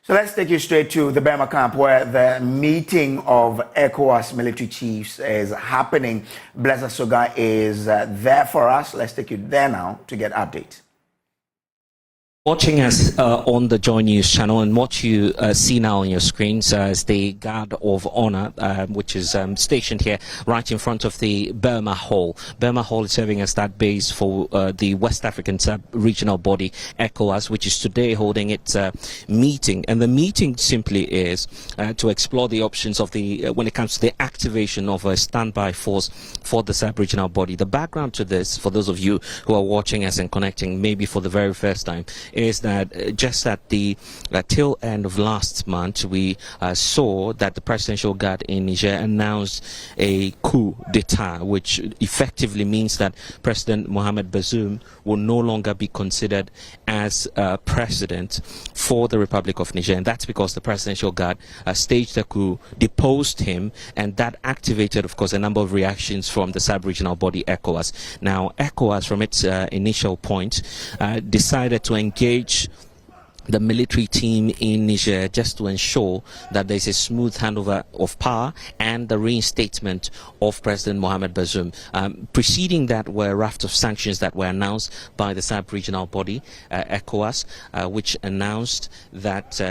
So let's take you straight to the Burma camp where the meeting of ECOWAS Military Chiefs is happening. Blessed Soga is there for us. Let's take you there now to get updates. Watching us on the Joy News channel, and what you see now on your screens is the Guard of Honor, which is stationed here right in front of the Burma Hall. Burma Hall is serving as that base for the West African sub-regional body, ECOWAS, which is today holding its meeting. And the meeting simply is to explore the options of the when it comes to the activation of a standby force for the sub-regional body. The background to this, for those of you who are watching us and connecting maybe for the very first time, is that just at the till end of last month, we saw that the Presidential Guard in Niger announced a coup d'etat, which effectively means that President Mohamed Bazoum will no longer be considered as president for the Republic of Niger. And that's because the Presidential Guard staged a coup, deposed him, and that activated, of course, a number of reactions from the sub-regional body ECOWAS. Now, ECOWAS, from its initial point, decided to engage the military team in Niger just to ensure that there's a smooth handover of power and the reinstatement of President Mohamed Bazoum. Preceding that were a raft of sanctions that were announced by the sub-regional body, ECOWAS, which announced that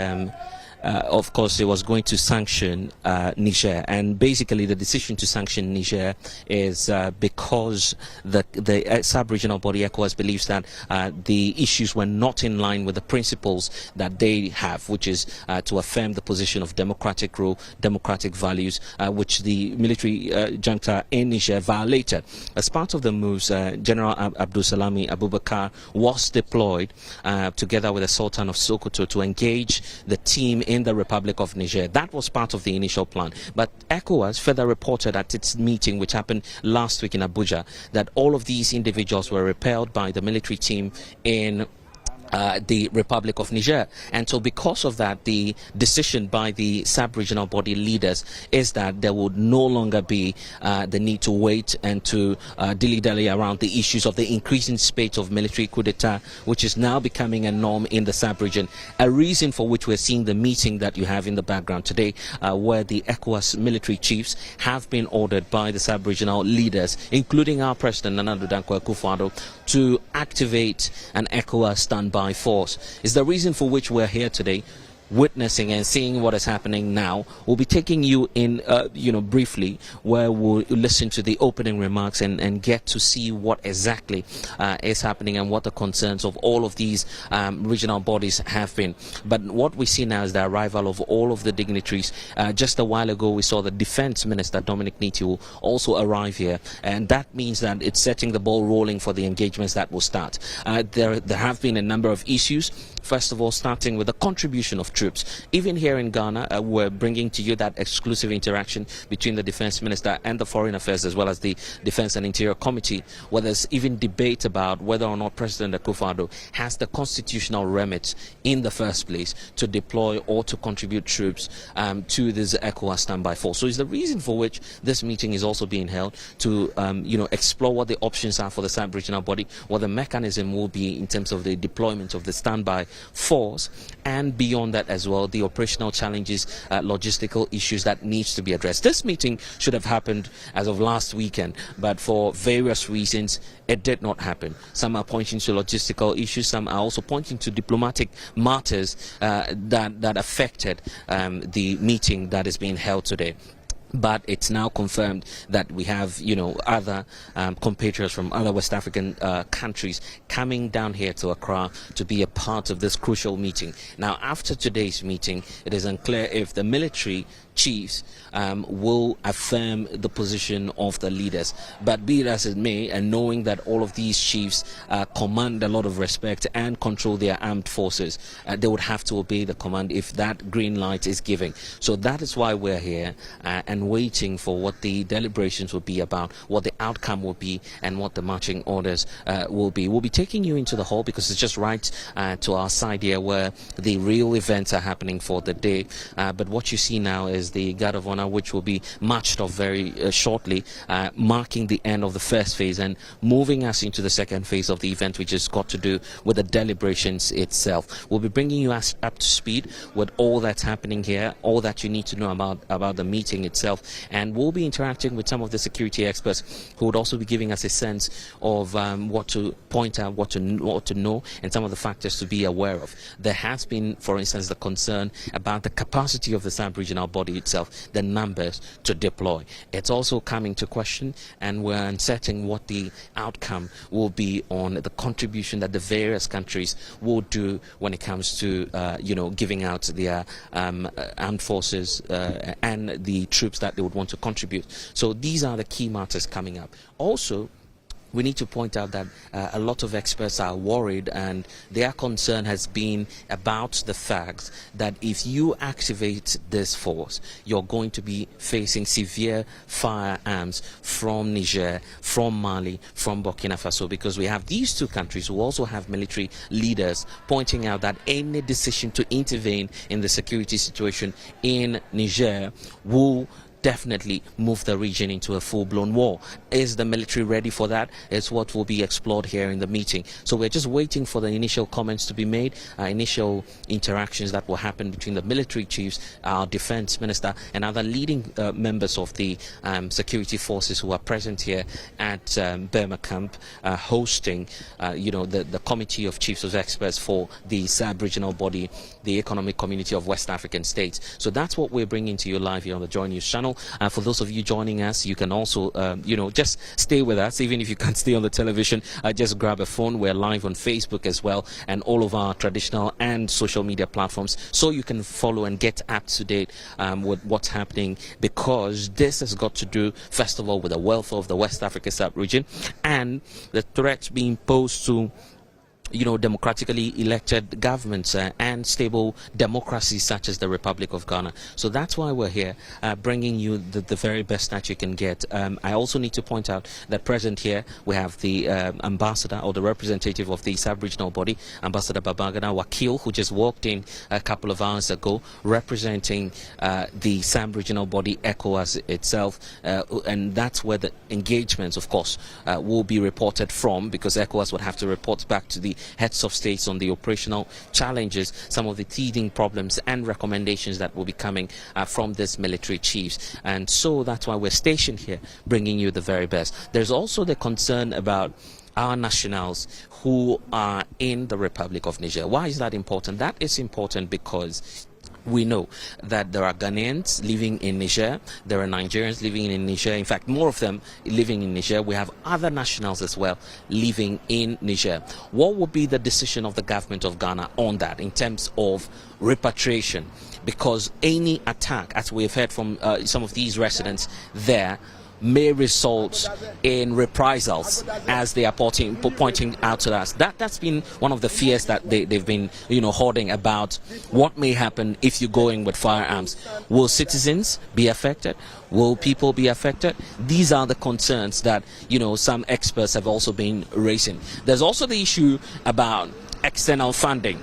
of course, it was going to sanction Niger, and basically the decision to sanction Niger is because the sub-regional body ECOWAS believes that the issues were not in line with the principles that they have, which is to affirm the position of democratic rule, democratic values, which the military junta in Niger violated. As part of the moves, General Abdul Salami Abubakar was deployed together with the Sultan of Sokoto to engage the team in the Republic of Niger. That was part of the initial plan. But ECOWAS further reported at its meeting, which happened last week in Abuja, that all of these individuals were repelled by the military team in the Republic of Niger. And so because of that, the decision by the sub-regional body leaders is that there would no longer be the need to wait and to dilly-dally around the issues of the increasing spate of military coup d'etat, which is now becoming a norm in the sub-region. A reason for which we're seeing the meeting that you have in the background today, where the ECOWAS military chiefs have been ordered by the sub-regional leaders, including our president, Nana Addo Dankwa Akufo-Addo, to activate an ECOWAS standby force. Is the reason for which we're here today, witnessing and seeing what is happening now. We'll be taking you in, briefly, where we'll listen to the opening remarks and get to see what exactly is happening and what the concerns of all of these regional bodies have been. But what we see now is the arrival of all of the dignitaries. Just a while ago, we saw the Defense Minister, Dominic Niti, will also arrive here, and that means that it's setting the ball rolling for the engagements that will start. There have been a number of issues. First of all, starting with the contribution of troops. Even here in Ghana, we're bringing to you that exclusive interaction between the Defense Minister and the Foreign Affairs, as well as the Defense and Interior Committee, where there's even debate about whether or not President Akufo-Addo has the constitutional remit in the first place to deploy or to contribute troops to this ECOWAS standby force. So it's the reason for which this meeting is also being held, to explore what the options are for the sub-regional body, what the mechanism will be in terms of the deployment of the standby force, and beyond that as well, the operational challenges, logistical issues that needs to be addressed. This meeting should have happened as of last weekend, but for various reasons it did not happen. Some are pointing to logistical issues, some are also pointing to diplomatic matters that affected the meeting that is being held today. But it's now confirmed that we have, other compatriots from other West African countries coming down here to Accra to be a part of this crucial meeting. Now, after today's meeting, it is unclear if the military chiefs will affirm the position of the leaders. But be it as it may, and knowing that all of these chiefs command a lot of respect and control their armed forces, they would have to obey the command if that green light is given. So that is why we're here, and and waiting for what the deliberations will be about, what the outcome will be, and what the marching orders will be. We'll be taking you into the hall because it's just right to our side here where the real events are happening for the day. But what you see now is the Guard of Honor, which will be marched off very shortly, marking the end of the first phase and moving us into the second phase of the event, which has got to do with the deliberations itself. We'll be bringing you up to speed with all that's happening here, all that you need to know about the meeting itself, and we'll be interacting with some of the security experts who would also be giving us a sense of what to point out, what to know, and some of the factors to be aware of. There has been, for instance, the concern about the capacity of the sub-regional body itself, the numbers to deploy. It's also coming to question, and we're uncertain what the outcome will be on the contribution that the various countries will do when it comes to giving out their armed forces and the troops that they would want to contribute. So these are the key matters coming up. Also, we need to point out that a lot of experts are worried, and their concern has been about the fact that if you activate this force, you're going to be facing severe firearms from Niger, from Mali, from Burkina Faso, because we have these two countries who also have military leaders pointing out that any decision to intervene in the security situation in Niger will definitely move the region into a full-blown war. Is the military ready for that? It's what will be explored here in the meeting. So we're just waiting for the initial comments to be made, initial interactions that will happen between the military chiefs, our defense minister, and other leading members of the security forces who are present here at Burma camp, hosting the committee of chiefs of experts for the sub-regional body, the Economic Community of West African States. So that's what we're bringing to you live here on the Joy News channel. For those of you joining us, you can also just stay with us. Even if you can't stay on the television, just grab a phone. We're live on Facebook as well, and all of our traditional and social media platforms, so you can follow and get up to date with what's happening, because this has got to do, first of all, with the welfare of the West Africa sub-region and the threats being posed to democratically elected governments and stable democracies such as the Republic of Ghana. So that's why we're here, bringing you the very best that you can get. I also need to point out that present here we have the ambassador, or the representative of the sub-regional body, Ambassador Babagana Wakil, who just walked in a couple of hours ago, representing the sub-regional body, ECOWAS itself, and that's where the engagements, of course, will be reported from, because ECOWAS would have to report back to the heads of states on the operational challenges, some of the teething problems and recommendations that will be coming from this military chiefs. And so that's why we're stationed here, bringing you the very best. There's also the concern about our nationals who are in the Republic of Niger. Why is that important? That is important because we know that there are Ghanaians living in Niger, there are Nigerians living in Niger, in fact more of them living in Niger. We have other nationals as well living in Niger. What will be the decision of the government of Ghana on that in terms of repatriation? Because any attack, as we've heard from some of these residents there, may result in reprisals, as they are pointing out to us. That's been one of the fears that they've been hoarding about what may happen if you go in with firearms. Will citizens be affected? Will people be affected? These are the concerns that some experts have also been raising. There's also the issue about external funding.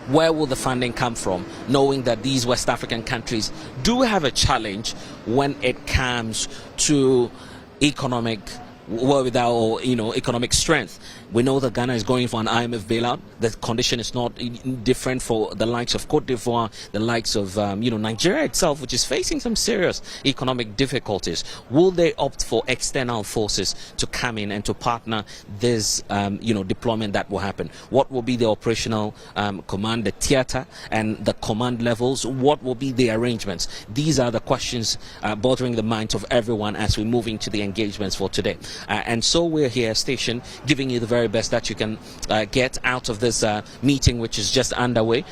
Where will the funding come from, knowing that these West African countries do have a challenge when it comes to economic wherewithal, economic strength? We know that Ghana is going for an IMF bailout. The condition is not different for the likes of Cote d'Ivoire, the likes of Nigeria itself, which is facing some serious economic difficulties. Will they opt for external forces to come in and to partner this deployment that will happen? What will be the operational command, the theater and the command levels? What will be the arrangements? These are the questions bothering the minds of everyone as we move into the engagements for today. And so we're here stationed, giving you the very best that you can get out of this meeting, which is just underway.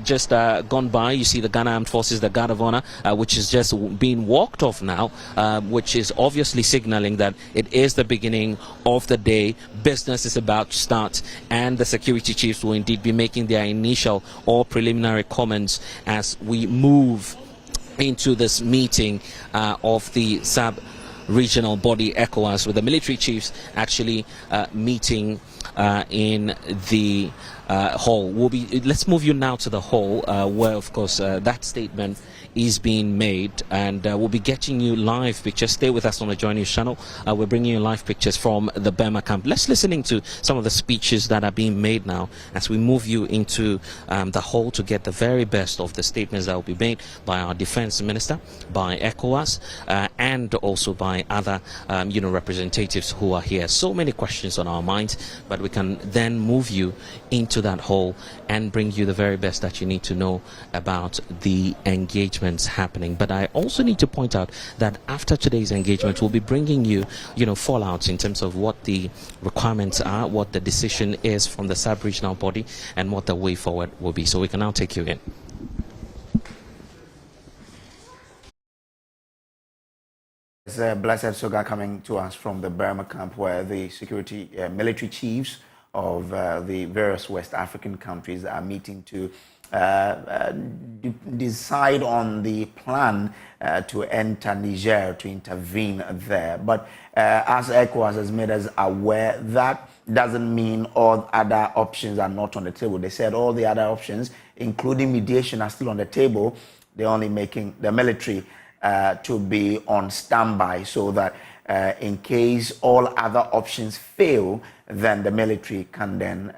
Just gone by, you see the Ghana Armed Forces, the Guard of Honor, which is just being walked off now, which is obviously signaling that it is the beginning of the day. Business is about to start, and the security chiefs will indeed be making their initial or preliminary comments as we move into this meeting of the sub-regional body ECOWAS, with the military chiefs actually meeting in the hall. Let's move you now to the hall, where of course that statement is being made, and we'll be getting you live pictures. Stay with us on the Joy News channel. We're bringing you live pictures from the Burma camp. Let's listening to some of the speeches that are being made now as we move you into the hall to get the very best of the statements that will be made by our defense minister, by ECOWAS, and also by other representatives who are here. So many questions on our minds, but we can then move you into that hall and bring you the very best that you need to know about the engagement happening. But I also need to point out that after today's engagement, we'll be bringing you, fallouts in terms of what the requirements are, what the decision is from the sub-regional body, and what the way forward will be. So we can now take you in. Blessed Soga coming to us from the Burma camp, where the military chiefs of the various West African countries are meeting to decide on the plan to enter Niger, to intervene there. But as ECOWAS has made us aware, that doesn't mean all other options are not on the table. They said all the other options, including mediation, are still on the table. They're only making the military to be on standby, so that in case all other options fail, then the military can then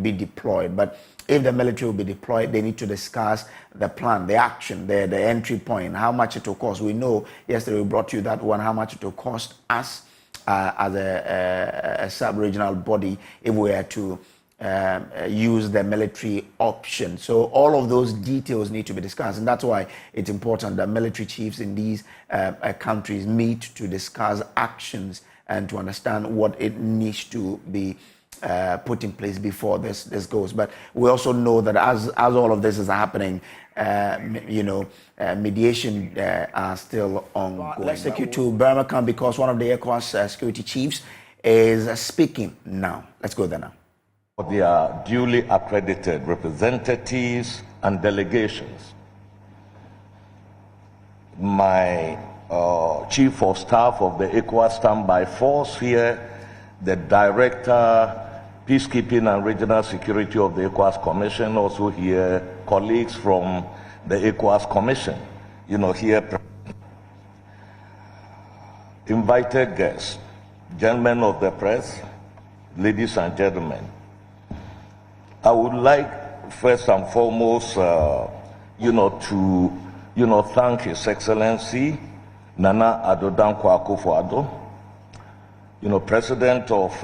be deployed. But if the military will be deployed, they need to discuss the plan, the action, the entry point, how much it will cost. We know yesterday we brought you that one, how much it will cost us as a sub-regional body if we were to use the military option. So all of those details need to be discussed, and that's why it's important that military chiefs in these countries meet to discuss actions and to understand what it needs to be put in place before this goes. But we also know that as all of this is happening, mediation are still ongoing. Let's take you to Burma camp, because one of the ECOWAS security chiefs is speaking now. Let's go there now. They are duly accredited representatives and delegations. My Chief of Staff of the ECOWAS Standby Force here, the Director, Peacekeeping and Regional Security of the ECOWAS Commission, also here, colleagues from the ECOWAS Commission, here, invited guests, gentlemen of the press, ladies and gentlemen. I would like, first and foremost, to thank His Excellency Nana Addo Dankwa Akufo-Addo, President of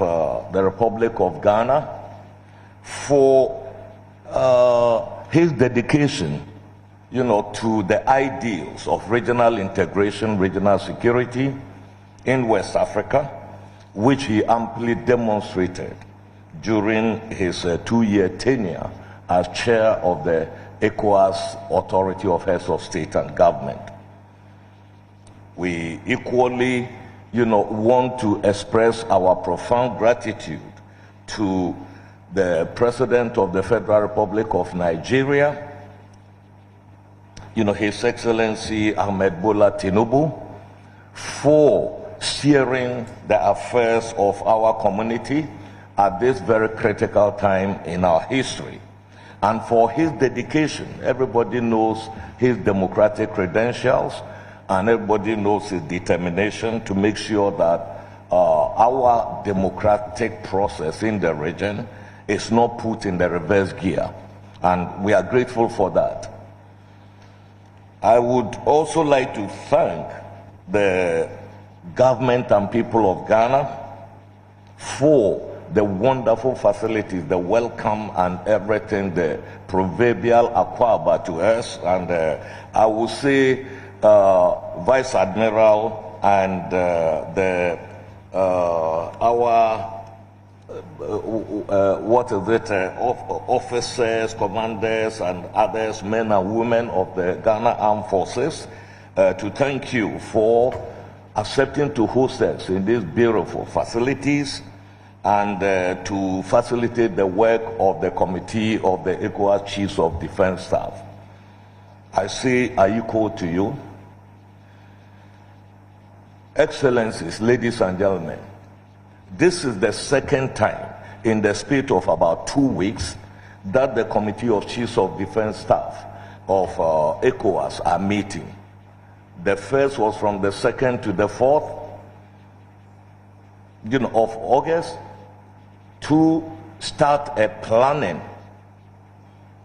the Republic of Ghana, for his dedication, to the ideals of regional integration, regional security in West Africa, which he amply demonstrated during his 2-year tenure as chair of the ECOWAS Authority of Heads of State and Government. We equally, want to express our profound gratitude to the President of the Federal Republic of Nigeria, His Excellency Ahmed Bola Tinubu, for steering the affairs of our community at this very critical time in our history, and for his dedication. Everybody knows his democratic credentials, and everybody knows his determination to make sure that our democratic process in the region is not put in the reverse gear, and we are grateful for that. I would also like to thank the government and people of Ghana for the wonderful facilities, the welcome and everything, the proverbial aquaba to us. And I will say Vice Admiral and officers, commanders and others, men and women of the Ghana Armed Forces, to thank you for accepting to host us in these beautiful facilities, and to facilitate the work of the Committee of the ECOWAS Chiefs of Defense Staff. I say Ayiko to you. Excellencies, ladies and gentlemen, this is the second time in the space of about 2 weeks that the Committee of Chiefs of Defense Staff of ECOWAS are meeting. The first was from the 2nd to the 4th of August to start a planning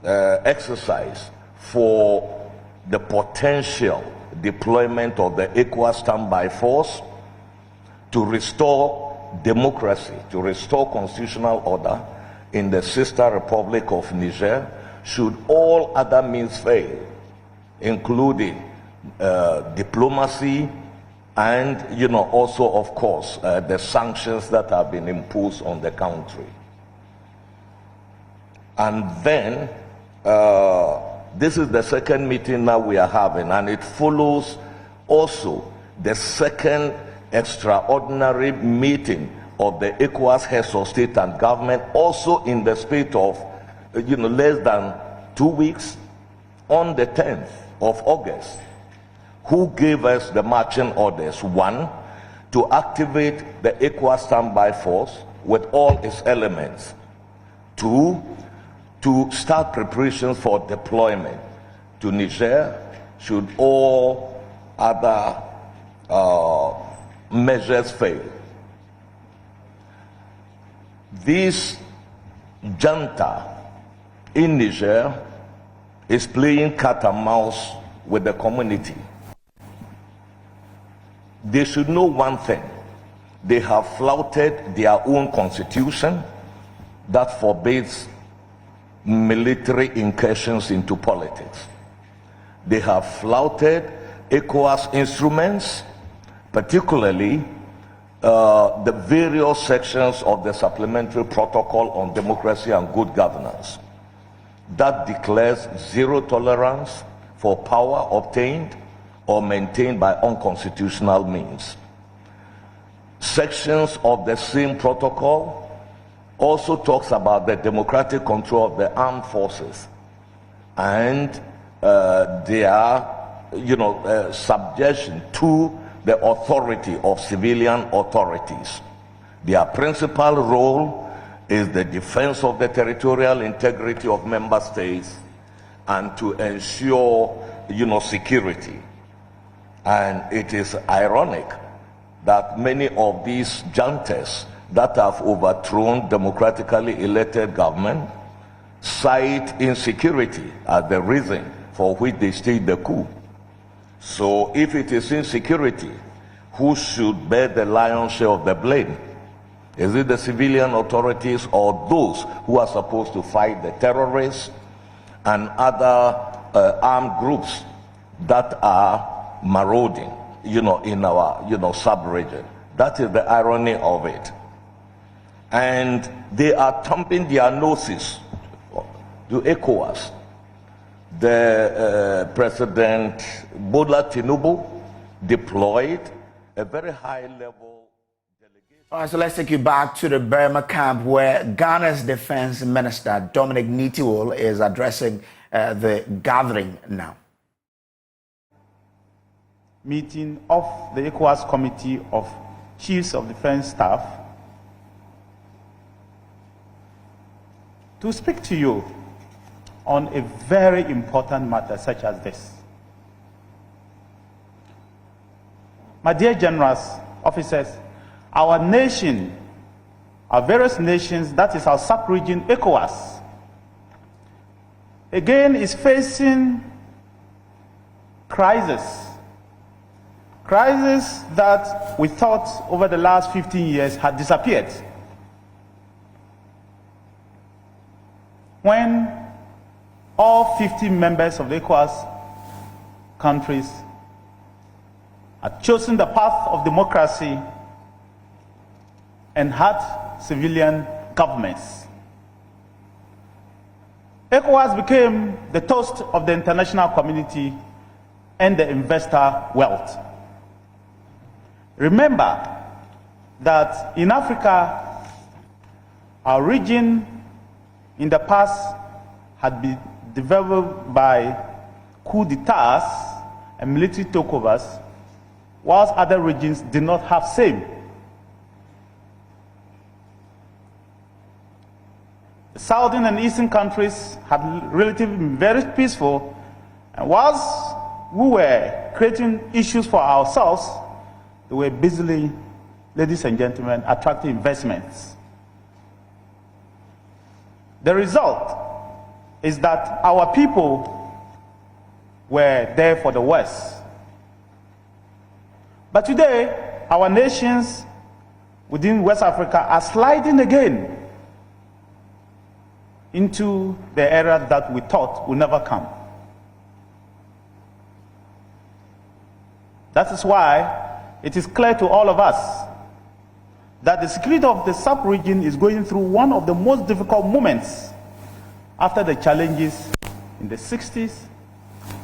exercise for the potential deployment of the ECOWAS standby force to restore democracy, to restore constitutional order in the sister republic of Niger, should all other means fail, including diplomacy and, also, of course, the sanctions that have been imposed on the country. And then, this is the second meeting that we are having, and it follows also the second extraordinary meeting of the ECOWAS heads of state and government, also in the space of, less than 2 weeks, on the 10th of August, who gave us the marching orders. 1, to activate the ECOWAS standby force with all its elements. 2, to start preparations for deployment to Niger should all other measures fail. This junta in Niger is playing cat and mouse with the community. They should know one thing: they have flouted their own constitution that forbids military incursions into politics. They have flouted ECOWAS instruments, particularly the various sections of the supplementary protocol on democracy and good governance that declares zero tolerance for power obtained or maintained by unconstitutional means. Sections of the same protocol also talks about the democratic control of the armed forces and their subjection to the authority of civilian authorities. Their principal role is the defense of the territorial integrity of member states and to ensure security. And it is ironic that many of these juntas that have overthrown democratically elected government cite insecurity as the reason for which they staged the coup. So if it is insecurity, who should bear the lion's share of the blame? Is it the civilian authorities or those who are supposed to fight the terrorists and other armed groups that are marauding, in our sub-region? That is the irony of it. And they are thumping their noses to ECOWAS. The President Bola Tinubu deployed a very high-level delegation. All right, so let's take you back to the Burma camp where Ghana's Defense Minister Dominic Nitiwol is addressing the gathering now. Meeting of the ECOWAS Committee of Chiefs of Defense Staff to speak to you on a very important matter such as this. My dear generals, officers, our nation, our various nations, that is our sub-region ECOWAS, again is facing crisis that we thought over the last 15 years had disappeared. When all 50 members of the ECOWAS countries had chosen the path of democracy and had civilian governments, ECOWAS became the toast of the international community and the investor world. Remember that in Africa, our region in the past had been developed by coup d'etats and military takeovers, whilst other regions did not have same. The southern and eastern countries had relatively been very peaceful, and whilst we were creating issues for ourselves, they were busily, ladies and gentlemen, attracting investments. The result is that our people were there for the West. But today, our nations within West Africa are sliding again into the era that we thought would never come. That is why it is clear to all of us that the security of the sub-region is going through one of the most difficult moments after the challenges in the 60s,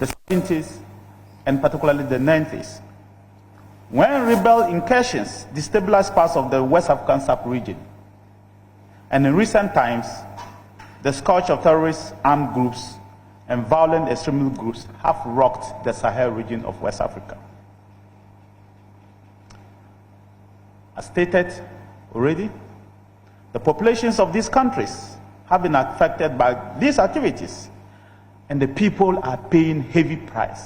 the 70s, and particularly the 90s, when rebel incursions destabilized parts of the West African sub-region. And in recent times, the scourge of terrorist armed groups and violent extremist groups have rocked the Sahel region of West Africa. As stated already, the populations of these countries have been affected by these activities, and the people are paying heavy price.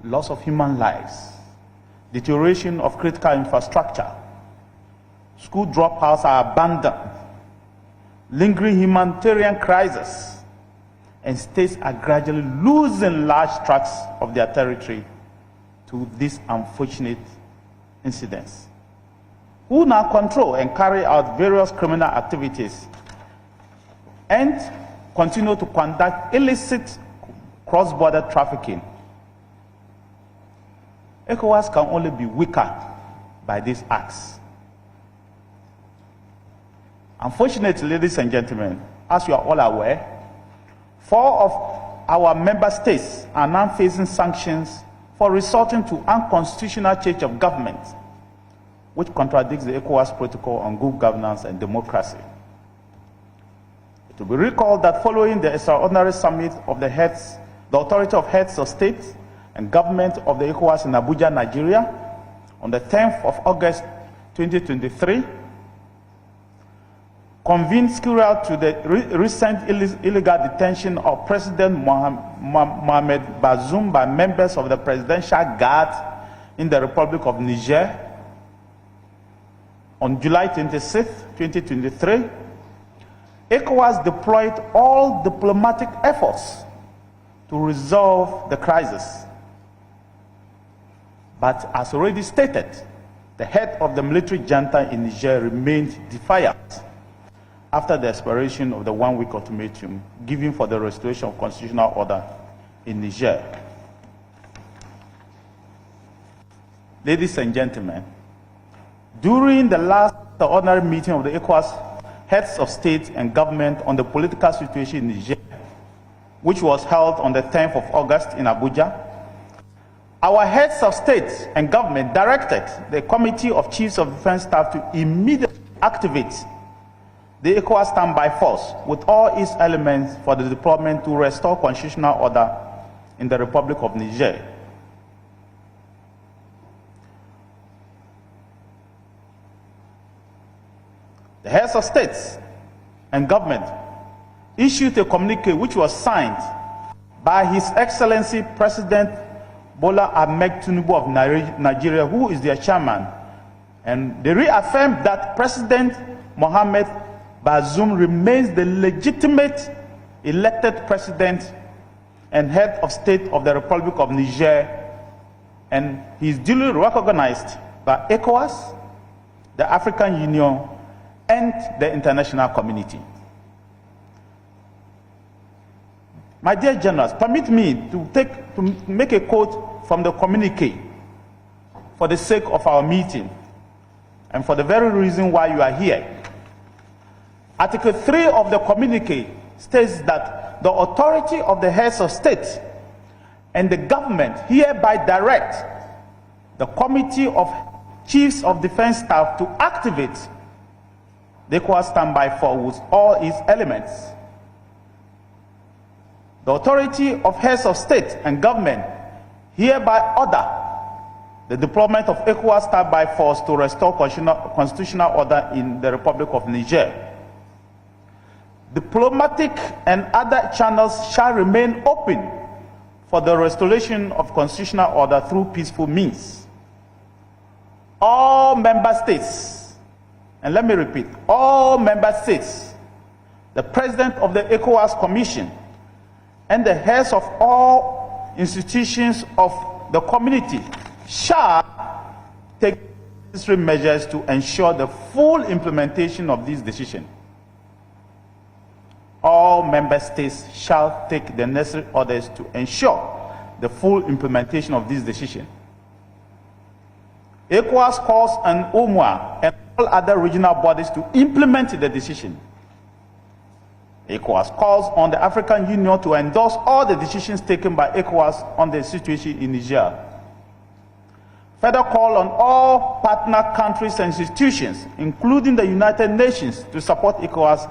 Loss of human lives, deterioration of critical infrastructure, school dropouts are abandoned, lingering humanitarian crisis, and states are gradually losing large tracts of their territory to these unfortunate incidents. Who now control and carry out various criminal activities and continue to conduct illicit cross-border trafficking. ECOWAS can only be weaker by these acts. Unfortunately, ladies and gentlemen, as you are all aware, 4 of our member states are now facing sanctions for resorting to unconstitutional change of government, which contradicts the ECOWAS protocol on good governance and democracy. It will be recalled that following the extraordinary summit of the Authority of Heads of State and Government of the ECOWAS in Abuja, Nigeria, on the 10th of August 2023, convened sequel to the recent illegal detention of President Mohamed Bazoum by members of the Presidential Guard in the Republic of Niger, on July 26, 2023, ECOWAS deployed all diplomatic efforts to resolve the crisis. But as already stated, the head of the military junta in Niger remained defiant after the expiration of the one-week ultimatum given for the restoration of constitutional order in Niger. Ladies and gentlemen, during the last ordinary meeting of the ECOWAS heads of state and government on the political situation in Niger, which was held on the 10th of August in Abuja, our heads of state and government directed the Committee of Chiefs of Defense Staff to immediately activate the ECOWAS standby force with all its elements for the deployment to restore constitutional order in the Republic of Niger. The heads of states and government issued a communique which was signed by His Excellency President Bola Ahmed Tinubu of Nigeria, who is their chairman, and they reaffirmed that President Mohamed Bazoum remains the legitimate elected president and head of state of the Republic of Niger, and he is duly recognized by ECOWAS, the African Union, and the international community. My dear generals, permit me to make a quote from the communique for the sake of our meeting and for the very reason why you are here. Article 3 of the communique states that the authority of the heads of state and the government hereby direct the Committee of Chiefs of Defense Staff to activate the ECOWAS standby force with all its elements The authority of heads of state and government hereby order the deployment of ECOWAS staff by force to restore constitutional order in the Republic of Niger. Diplomatic and other channels shall remain open for the restoration of constitutional order through peaceful means. All member states, and let me repeat, all member states, the President of the ECOWAS Commission, and the heads of all institutions of the community shall take necessary measures to ensure the full implementation of this decision. All member states shall take the necessary orders to ensure the full implementation of this decision. ECOWAS calls on UMOA and all other regional bodies to implement the decision. ECOWAS calls on the African Union to endorse all the decisions taken by ECOWAS on the situation in Niger. Further call on all partner countries and institutions, including the United Nations, to support ECOWAS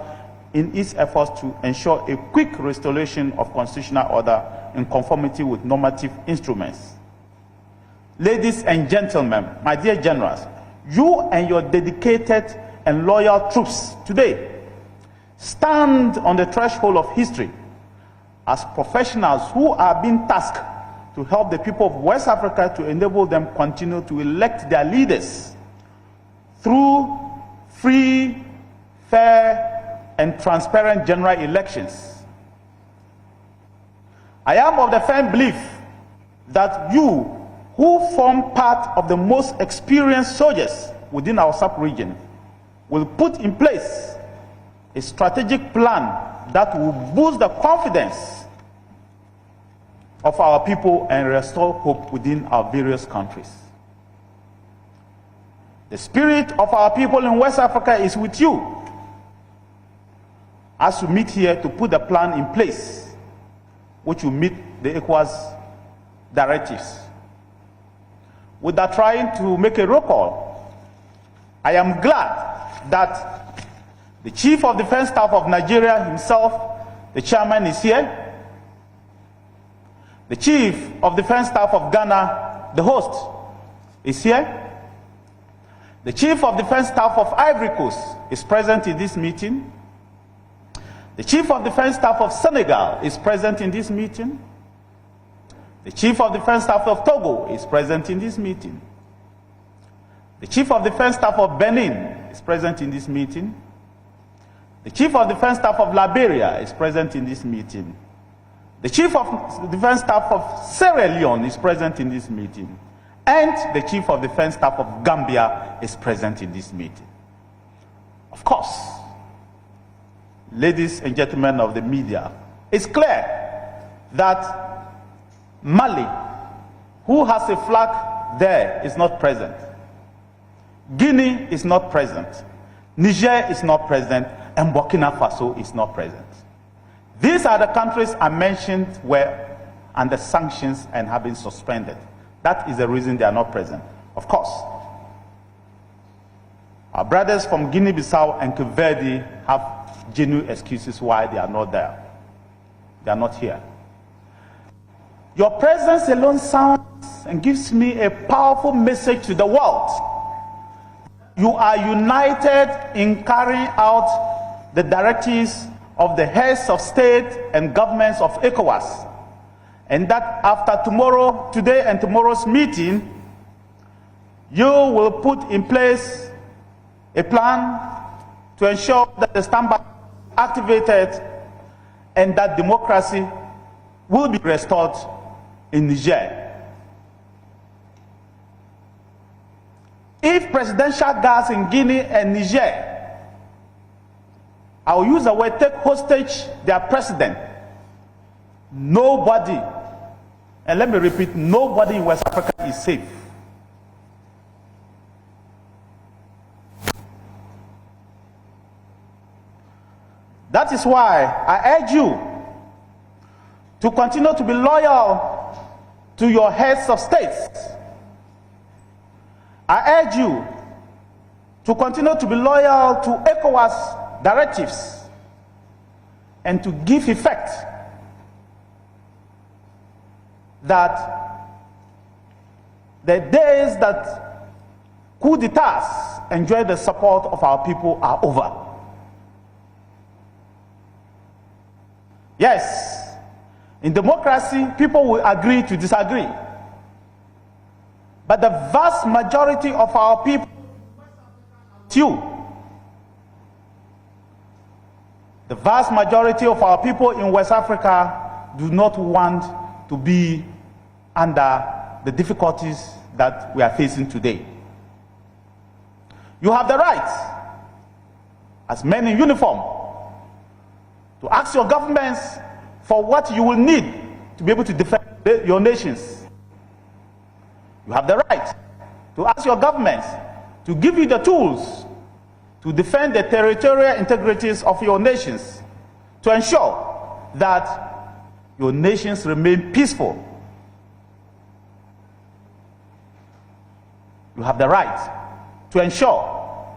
in its efforts to ensure a quick restoration of constitutional order in conformity with normative instruments. Ladies and gentlemen, my dear generals, you and your dedicated and loyal troops today stand on the threshold of history as professionals who are being tasked to help the people of West Africa to enable them continue to elect their leaders through free, fair, and transparent general elections. I am of the firm belief that you, who form part of the most experienced soldiers within our sub-region, will put in place a strategic plan that will boost the confidence of our people and restore hope within our various countries. The spirit of our people in West Africa is with you as we meet here to put the plan in place, which will meet the ECOWAS directives. Without trying to make a roll call, I am glad that the Chief of Defense Staff of Nigeria himself, the chairman, is here. The Chief of Defense Staff of Ghana, the host, is here. The Chief of Defense Staff of Ivory Coast is present in this meeting. The Chief of Defense Staff of Senegal is present in this meeting. The Chief of Defense Staff of Togo is present in this meeting. The Chief of Defense Staff of Benin is present in this meeting. The Chief of Defense Staff of Liberia is present in this meeting. The Chief of Defense Staff of Sierra Leone is present in this meeting. And the Chief of Defense Staff of Gambia is present in this meeting. Of course, ladies and gentlemen of the media, it's clear that Mali, who has a flag there, is not present. Guinea is not present. Niger is not present. And Burkina Faso is not present. These are the countries I mentioned were under sanctions and have been suspended. That is the reason they are not present. Of course, our brothers from Guinea-Bissau and Cape Verde have genuine excuses why they are not there. They are not here. Your presence alone sounds and gives me a powerful message to the world. You are united in carrying out the directives of the heads of state and governments of ECOWAS, and that after today and tomorrow's meeting, you will put in place a plan to ensure that the standby is activated and that democracy will be restored in Niger. If presidential guards in Guinea and Niger, I will use the word, take hostage their president, nobody, and let me repeat, nobody in West Africa is safe. That is why I urge you to continue to be loyal to your heads of states. I urge you to continue to be loyal to ECOWAS directives and to give effect that the days that coup d'etats enjoy the support of our people are over. Yes, in democracy, people will agree to disagree. But the vast majority of our people, the vast majority of our people in West Africa do not want to be under the difficulties that we are facing today. You have the right, as men in uniform, to ask your governments for what you will need to be able to defend your nations. You have the right to ask your governments to give you the tools to defend the territorial integrities of your nations, to ensure that your nations remain peaceful. You have the right to ensure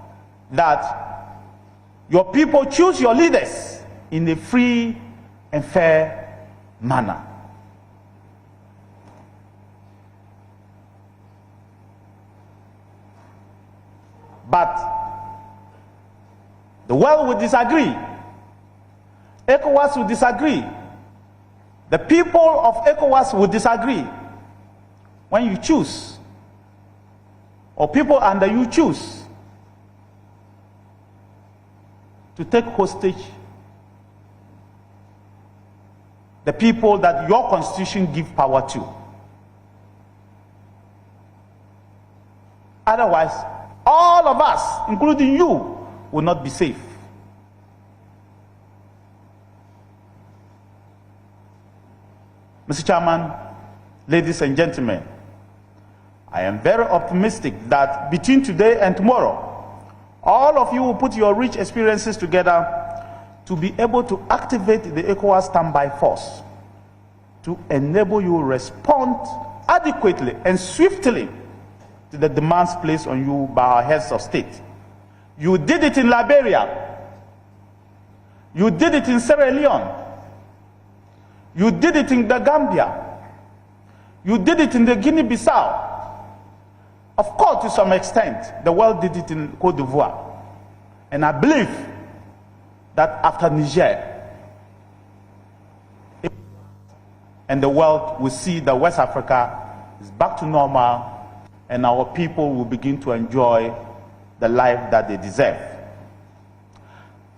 that your people choose your leaders in a free and fair manner. But the world will disagree. ECOWAS will disagree. The people of ECOWAS will disagree. When you choose, or people under you choose, to take hostage the people that your constitution gives power to. Otherwise, all of us, including you, will not be safe. Mr. Chairman, ladies and gentlemen, I am very optimistic that between today and tomorrow, all of you will put your rich experiences together to be able to activate the ECOWAS standby force to enable you to respond adequately and swiftly to the demands placed on you by our heads of state. You did it in Liberia. You did it in Sierra Leone. You did it in the Gambia. You did it in the Guinea-Bissau. Of course, to some extent, the world did it in Côte d'Ivoire. And I believe that after Niger, and the world will see that West Africa is back to normal, and our people will begin to enjoy the life that they deserve.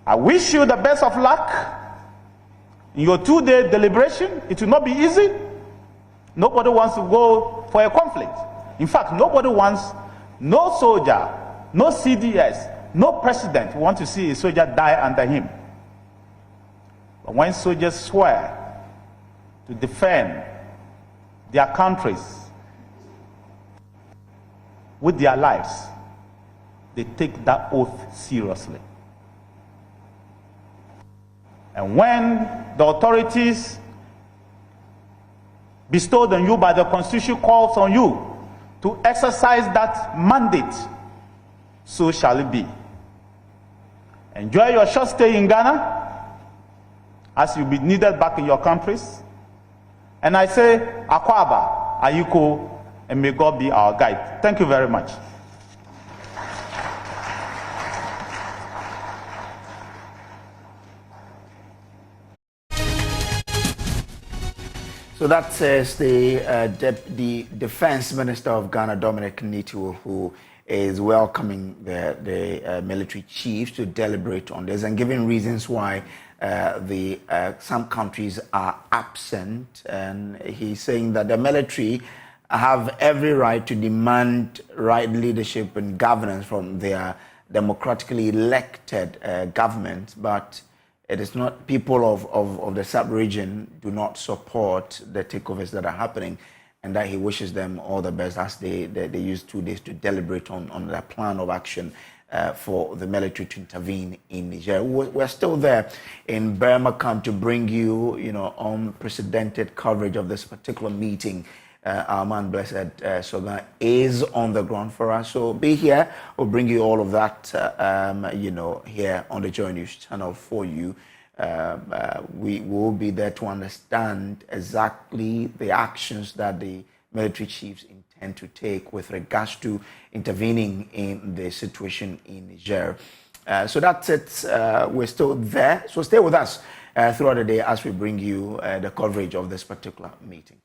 I wish you the best of luck in your 2-day deliberation. It will not be easy. Nobody wants to go for a conflict. In fact, nobody wants, no soldier, no CDS, no president wants to see a soldier die under him. But when soldiers swear to defend their countries with their lives, they take that oath seriously. And when the authorities bestowed on you by the Constitution calls on you to exercise that mandate, so shall it be. Enjoy your short stay in Ghana, as you'll be needed back in your countries. And I say, Akwaba, Ayiko, and may God be our guide. Thank you very much. So that says the Defense Minister of Ghana, Dominic Nitiwo, who is welcoming the military chiefs to deliberate on this and giving reasons why some countries are absent. And he's saying that the military have every right to demand right leadership and governance from their democratically elected government, but it is not, people of the sub-region do not support the takeovers that are happening, and that he wishes them all the best as they use 2 days to deliberate on their plan of action for the military to intervene in Niger. We're still there in Burma to bring you, unprecedented coverage of this particular meeting. Our man, Blessed Sogan, is on the ground for us. So be here. We'll bring you all of that, here on the Joy News channel for you. we will be there to understand exactly the actions that the military chiefs intend to take with regards to intervening in the situation in Niger. So that's it. We're still there. So stay with us throughout the day as we bring you the coverage of this particular meeting.